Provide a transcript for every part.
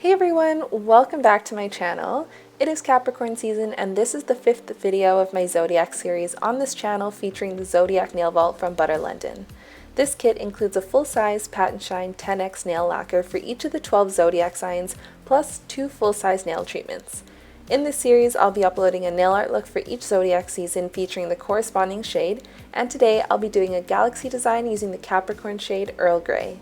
Hey everyone, welcome back to my channel. It is Capricorn season and this is the 5th video of my Zodiac series on this channel featuring the Zodiac Nail Vault from Butter London. This kit includes a full-size Pat and Shine 10x nail lacquer for each of the 12 Zodiac signs, plus 2 full-size nail treatments. In this series, I'll be uploading a nail art look for each Zodiac season featuring the corresponding shade, and today I'll be doing a galaxy design using the Capricorn shade Earl Grey.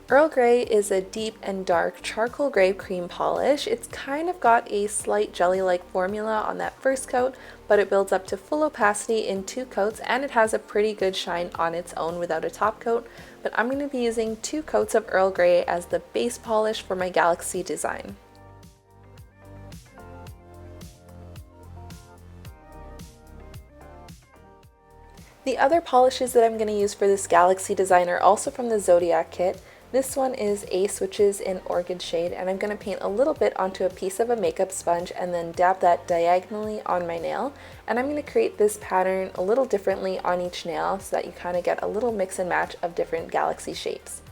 Earl Grey is a deep and dark charcoal gray cream polish. It's kind of got a slight jelly-like formula on that first coat, but it builds up to full opacity in 2 coats and it has a pretty good shine on its own without a top coat. But I'm going to be using 2 coats of Earl Grey as the base polish for my galaxy design. The other polishes that I'm going to use for this galaxy design are also from the Zodiac kit. This one is Ace, which is in Orchid shade, and I'm going to paint a little bit onto a piece of a makeup sponge and then dab that diagonally on my nail. And I'm going to create this pattern a little differently on each nail so that you kind of get a little mix and match of different galaxy shapes.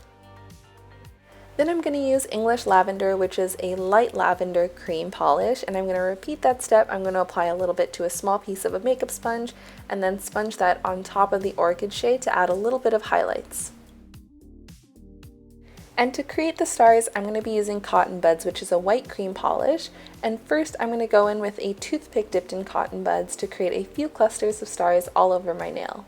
Then I'm going to use English Lavender, which is a light lavender cream polish, and I'm going to repeat that step. I'm going to apply a little bit to a small piece of a makeup sponge and then sponge that on top of the Orchid shade to add a little bit of highlights. And to create the stars, I'm going to be using Cotton Buds, which is a white cream polish. And first I'm going to go in with a toothpick dipped in cotton buds to create a few clusters of stars all over my nail.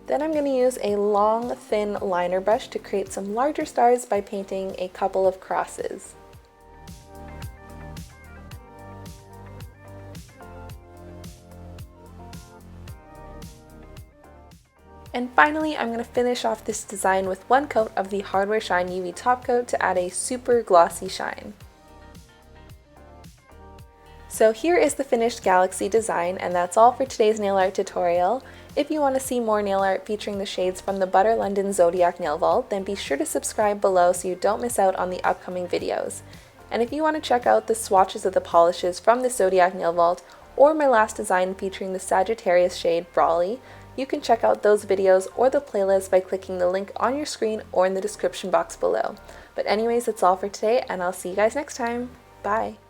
Then I'm going to use a long, thin liner brush to create some larger stars by painting a couple of crosses. And finally, I'm going to finish off this design with 1 coat of the Hardware Shine UV Top Coat to add a super glossy shine. So here is the finished galaxy design, and that's all for today's nail art tutorial. If you want to see more nail art featuring the shades from the Butter London Zodiac Nail Vault, then be sure to subscribe below so you don't miss out on the upcoming videos. And if you want to check out the swatches of the polishes from the Zodiac Nail Vault, or my last design featuring the Sagittarius shade Brawly, you can check out those videos or the playlist by clicking the link on your screen or in the description box below. But anyways, that's all for today, and I'll see you guys next time. Bye!